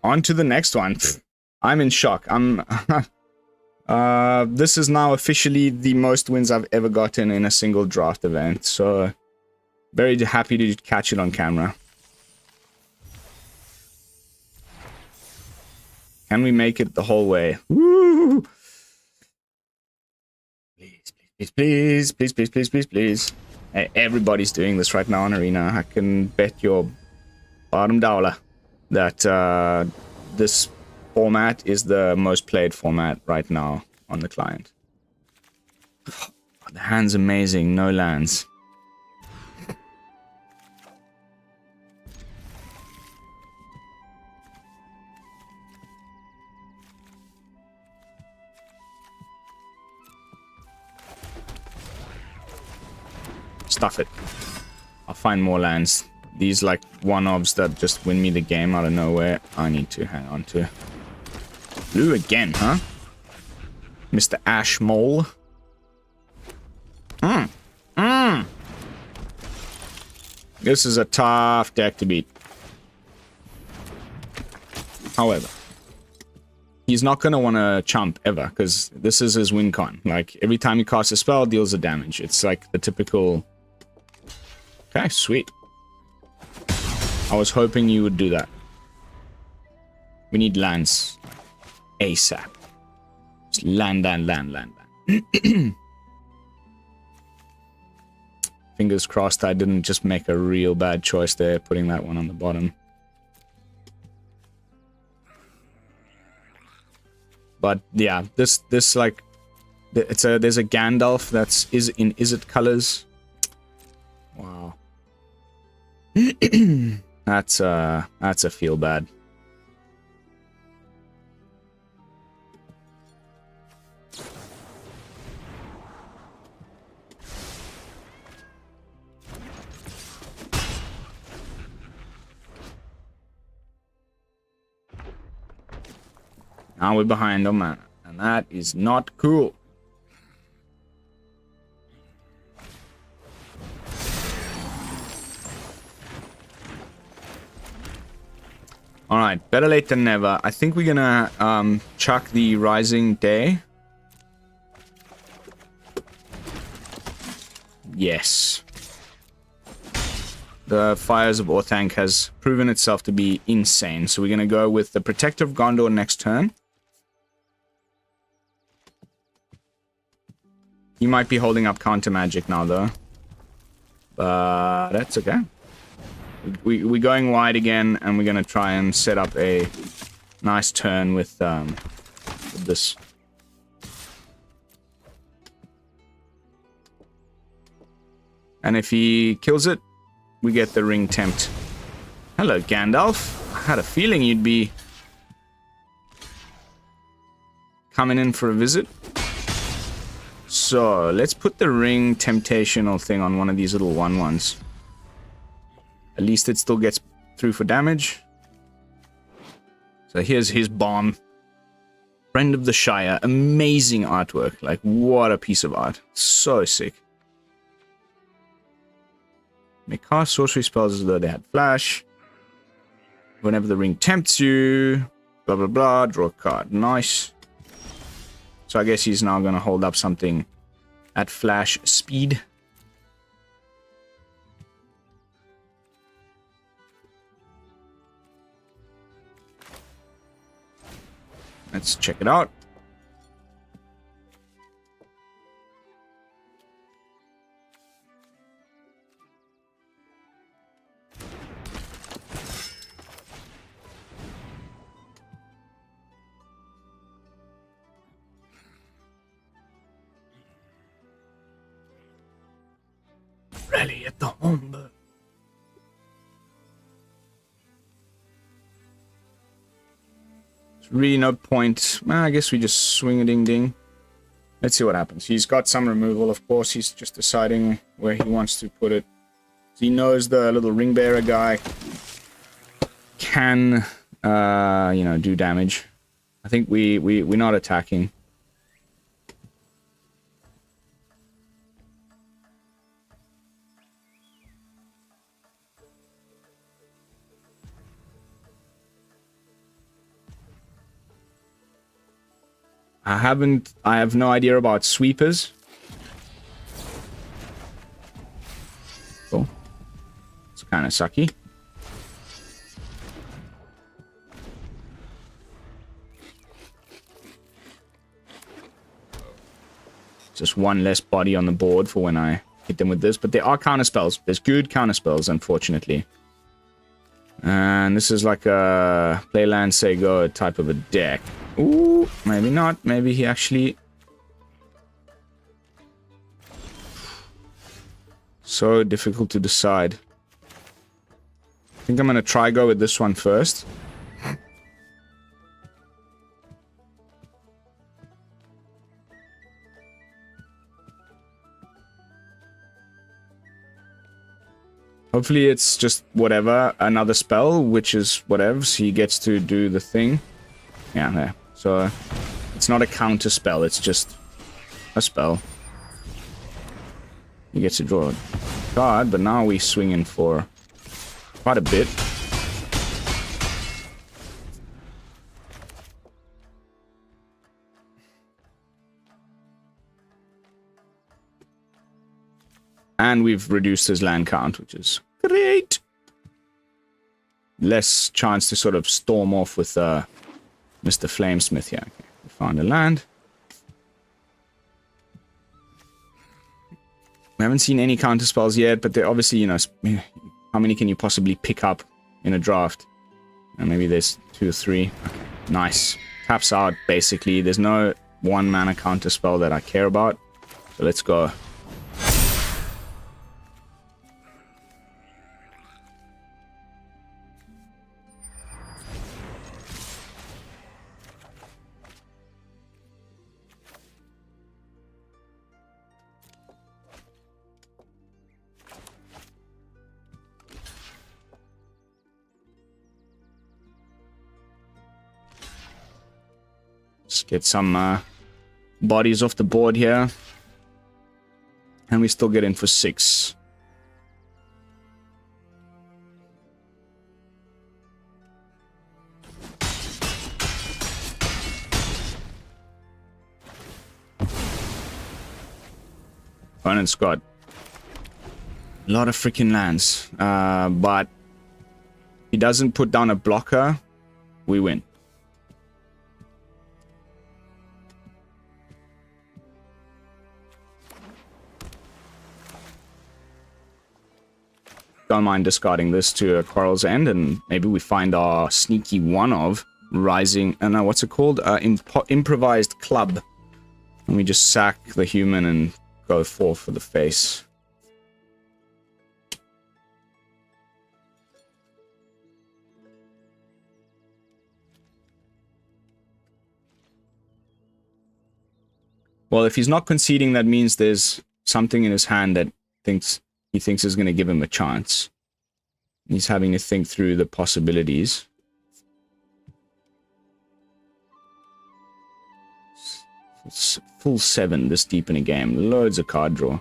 Speaker 1: On to the next one. I'm in shock. This is now officially the most wins I've ever gotten in a single draft event. So, very happy to catch it on camera. Can we make it the whole way? Woo! Please, please, please, please, please, please, please. Hey, everybody's doing this right now on Arena. I can bet your bottom dollar that this format is the most played format right now on the client. The hand's amazing. No lands. stuff it. I'll find more lands. These like one-offs that just win me the game out of nowhere, I need to hang on to. Blue again, huh? Mr. Ash Mole. This is a tough deck to beat. However, he's not going to want to chump ever, because this is his win con. Like, every time he casts a spell, deals a damage. It's like the typical... Okay, sweet. I was hoping you would do that. We need lands. ASAP. Just land. Fingers crossed I didn't just make a real bad choice there, putting that one on the bottom. But yeah, this like, there's a Gandalf that's in Izzet colors. Wow. That's a feel bad. Now we're behind on mana, and that is not cool. Alright, better late than never. I think we're gonna chuck the Rising Day. Yes. The Fires of Orthanc has proven itself to be insane, so we're gonna go with the Protector of Gondor next turn. He might be holding up counter magic now, though. But that's okay. We're going wide again, and we're going to try and set up a nice turn with this. And if he kills it, we get the Ring Tempt. Hello, Gandalf. I had a feeling you'd be coming in for a visit. So, let's put the Ring Temptational thing on one of these little 1/1s. At least it still gets through for damage. So here's his bomb. Friend of the Shire. Amazing artwork. Like, what a piece of art. So sick. May cast sorcery spells as though they had flash. Whenever the ring tempts you. Blah, blah, blah. Draw a card. Nice. So I guess he's now going to hold up something at flash speed. Let's check it out. Rally at the home. Really no point. I guess we just swing a ding ding. Let's see what happens. He's got some removal, of course. He's just deciding where he wants to put it. He knows the little ring bearer guy can, you know, do damage. I think we're not attacking. I have no idea about sweepers. Cool. It's kind of sucky. Just one less body on the board for when I hit them with this. But there are counter spells. There's good counter spells, unfortunately. And this is like a play land, say go type of a deck. Ooh, maybe not. Maybe he actually... So difficult to decide. I think I'm going to try go with this one first. Hopefully it's just whatever, another spell, which is whatever, so he gets to do the thing. Yeah, there. So, it's not a counter spell, it's just a spell. He gets to draw a card, but now we swing in for quite a bit. And we've reduced his land count, which is great. Less chance to sort of storm off with Mr. Flamesmith here. Okay, we found a land. We haven't seen any counter spells yet, but they're obviously, you know, how many can you possibly pick up in a draft? And maybe there's 2 or 3. Okay, nice. Taps out, basically. There's no 1 mana counter spell that I care about. So let's go. Let's get some bodies off the board here. And we still get in for 6. Opponent's got a lot of freaking lands. But he doesn't put down a blocker, we win. Don't mind discarding this to a Quarrel's End, and maybe we find our sneaky one of Rising, what's it called? Improvised Club. And we just sack the human and go for the face. Well, if he's not conceding, that means there's something in his hand that he thinks is going to give him a chance. He's having to think through the possibilities. It's full 7 this deep in a game. Loads of card draw.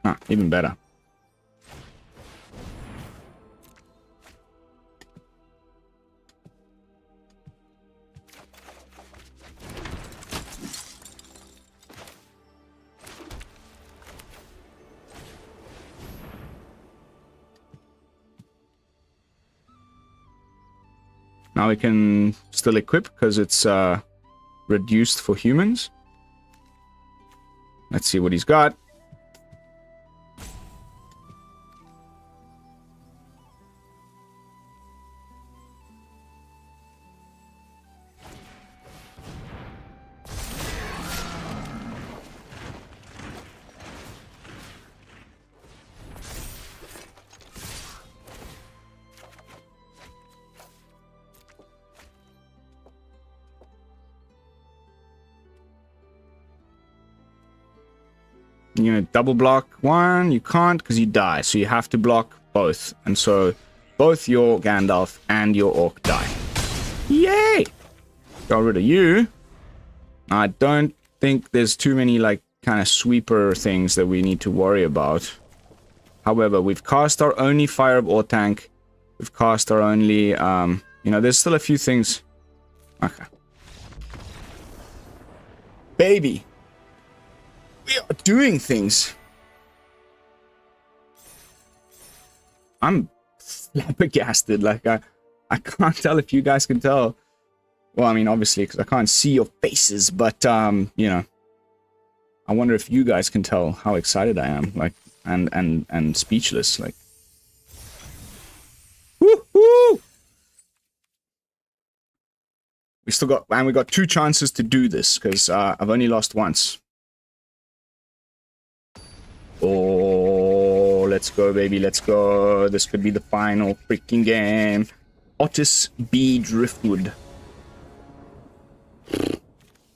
Speaker 1: Ah, even better. Now we can still equip because it's reduced for humans. Let's see what he's got. You're gonna double block one, you can't because you die, so you have to block both. And so both your Gandalf and your Orc die. Yay! Got rid of you. I don't think there's too many like kind of sweeper things that we need to worry about. However, we've cast our only Fire of Ore tank. We've cast our only, you know, there's still a few things. Okay. Baby! We are doing things. I'm flabbergasted. Like, I can't tell if you guys can tell. Well, I mean, obviously, because I can't see your faces. But, you know, I wonder if you guys can tell how excited I am. Like, and speechless. Like, woohoo! We still got, and we got 2 chances to do this because I've only lost once. Oh, let's go, baby, let's go. This could be the final freaking game. Otis B. Driftwood.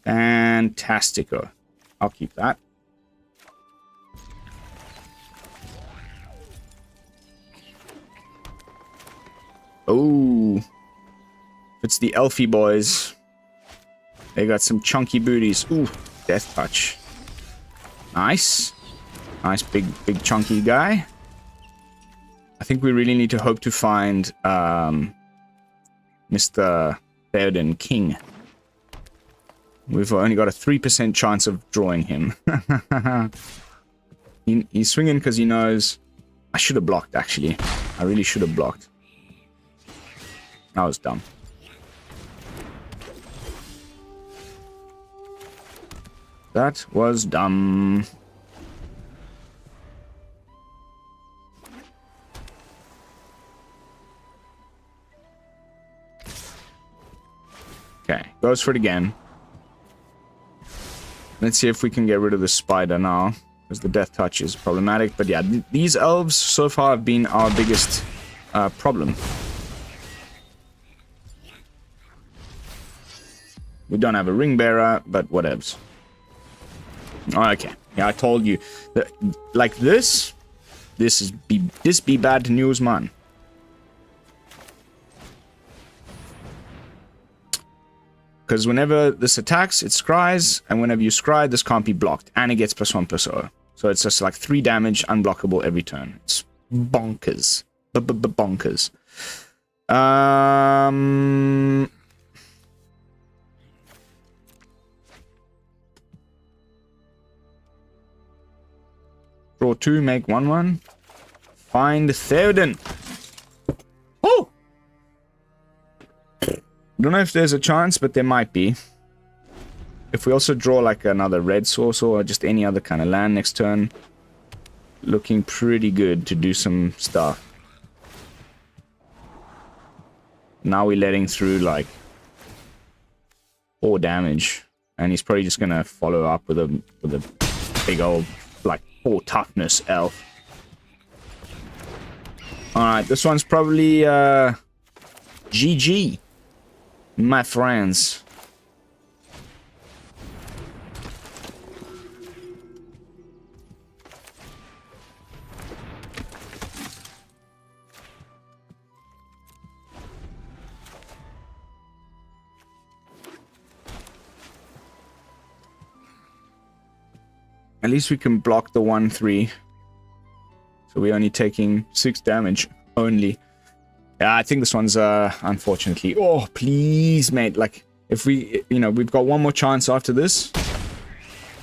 Speaker 1: Fantastico. I'll keep that. Oh, if it's the Elfie boys. They got some chunky booties. Ooh, death touch. Nice. Nice big chunky guy. I think we really need to hope to find Mr. Theoden King. We've only got a 3% chance of drawing him. He's swinging because he knows... I should have blocked, actually. I really should have blocked. That was dumb. That was dumb. Okay, goes for it again. Let's see if we can get rid of the spider now, because the death touch is problematic. But yeah, these elves so far have been our biggest problem. We don't have a ring bearer, but whatevs. Okay, yeah, I told you that, like this be bad news, man. Because whenever this attacks, it scries, and whenever you scry, this can't be blocked, and it gets +1/+0. So it's just like 3 damage, unblockable every turn. It's bonkers, bonkers. Draw 2, make 1/1. Find Theoden. Oh! Don't know if there's a chance, but there might be. If we also draw like another red source or just any other kind of land next turn, looking pretty good to do some stuff. Now we're letting through like 4 damage, and he's probably just gonna follow up with a big old like 4 toughness elf. Alright, this one's probably GG, my friends. At least we can block the 1/3. So we're only taking 6 damage only. Yeah, I think this one's unfortunately. Oh, please, mate. Like, if we, we've got one more chance after this.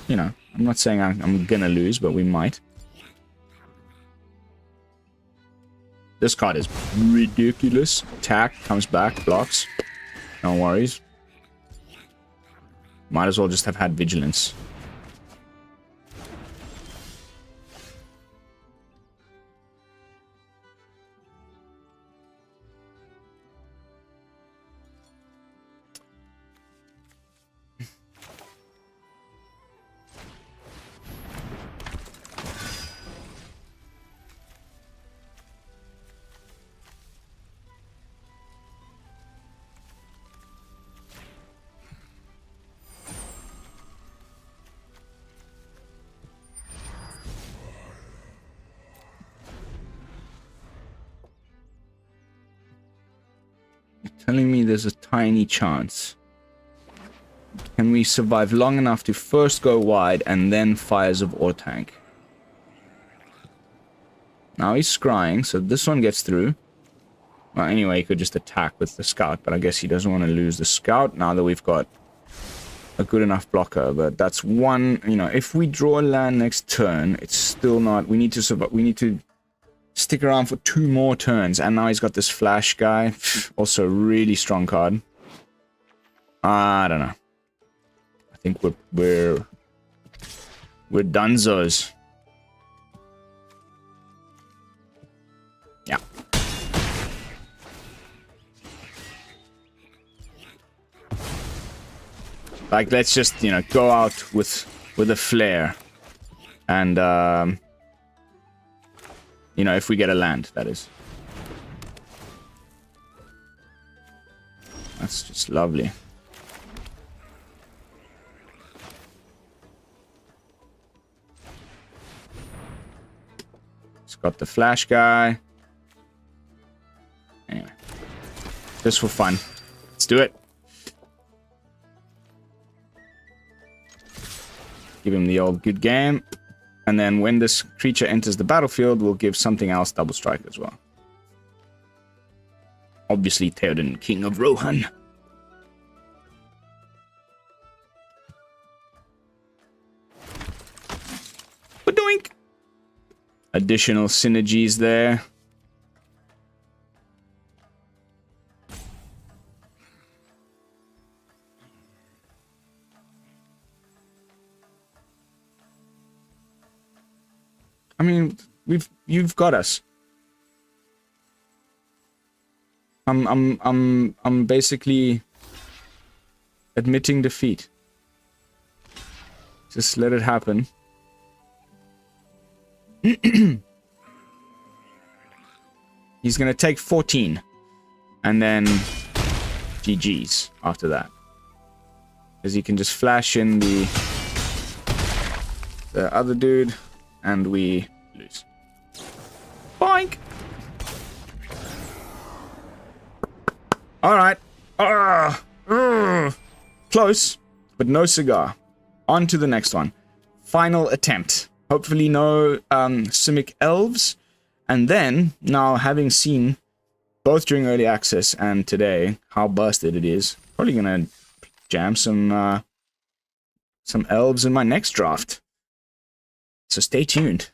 Speaker 1: I'm not saying I'm gonna lose, but we might. This card is ridiculous. Attack, comes back, blocks. No worries. Might as well just have had vigilance. Telling me there's a tiny chance. Can we survive long enough to first go wide and then Fires of Ortank? Now he's scrying, so this one gets through. Well, anyway, he could just attack with the scout, but I guess he doesn't want to lose the scout now that we've got a good enough blocker. But that's one, if we draw a land next turn, it's still not... We need to survive. We need to stick around for 2 more turns, and now he's got this flash guy. Also really strong card. I don't know. I think we're dunzos. Yeah. Like, let's just go out with a flare, and You know, if we get a land, that is. That's just lovely. It's got the flash guy. Anyway. Just for fun. Let's do it. Give him the old good game. And then when this creature enters the battlefield, we'll give something else double strike as well. Obviously, Theoden, King of Rohan. Ba-doink! Additional synergies there. I mean, you've got us. I'm basically admitting defeat. Just let it happen. He's gonna take 14, and then GG's after that, because he can just flash in the other dude, and we lose. Boink! Alright. Close, but no cigar. On to the next one. Final attempt. Hopefully no Simic Elves. And then, now having seen, both during early access and today, how busted it is, probably gonna jam some Elves in my next draft. So stay tuned.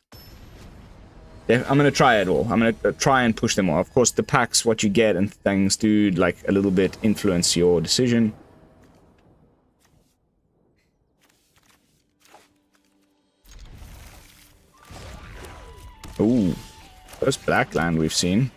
Speaker 1: I'm going to try it all. I'm going to try and push them all. Of course, the packs, what you get and things do, like, a little bit influence your decision. Ooh. First black land we've seen.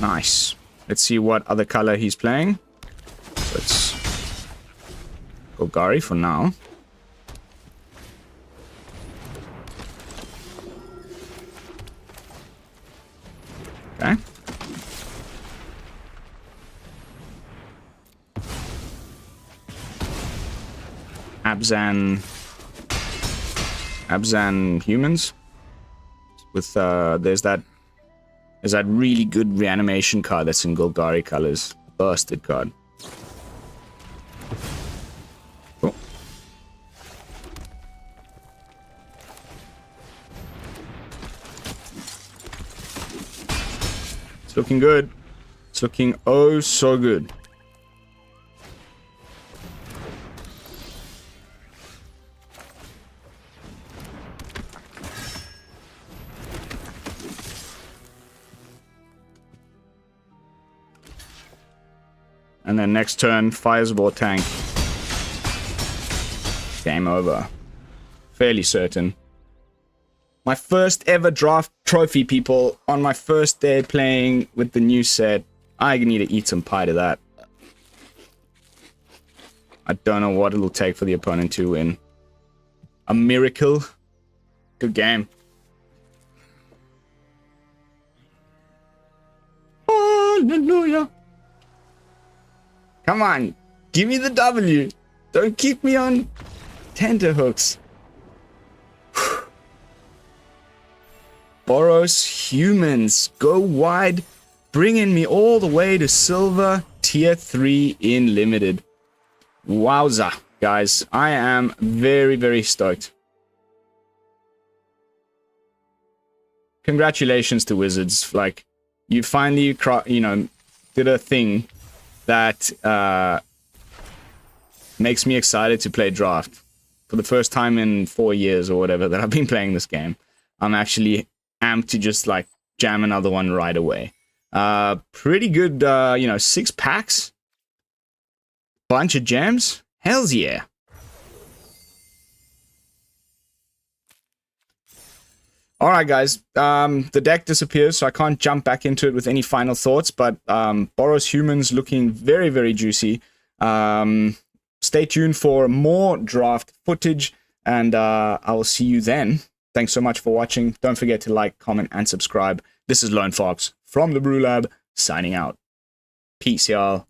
Speaker 1: Nice. Let's see what other color he's playing. Let's go Gari for now. Okay. Abzan humans. With there's that really good reanimation card that's in Golgari colors. Busted card. Cool. It's looking good. It's looking oh so good. And then next turn, Firesball tank. Game over. Fairly certain. My first ever draft trophy, people. On my first day playing with the new set. I need to eat some pie to that. I don't know what it'll take for the opponent to win. A miracle. Good game. Hallelujah. Come on, give me the W. Don't keep me on tenterhooks. Boros humans, go wide, bringing me all the way to silver, tier 3 in limited. Wowza, guys, I am very, very stoked. Congratulations to Wizards. Like, you finally, did a thing that makes me excited to play draft. For the first time in 4 years or whatever that I've been playing this game, I'm actually amped to just like jam another one right away. Pretty good, 6 packs, bunch of gems. Hells yeah. All right, guys. The deck disappears, so I can't jump back into it with any final thoughts. But Boros Humans looking very, very juicy. Stay tuned for more draft footage, and I will see you then. Thanks so much for watching. Don't forget to like, comment, and subscribe. This is Lone Fox from the Brew Lab, signing out. Peace, y'all.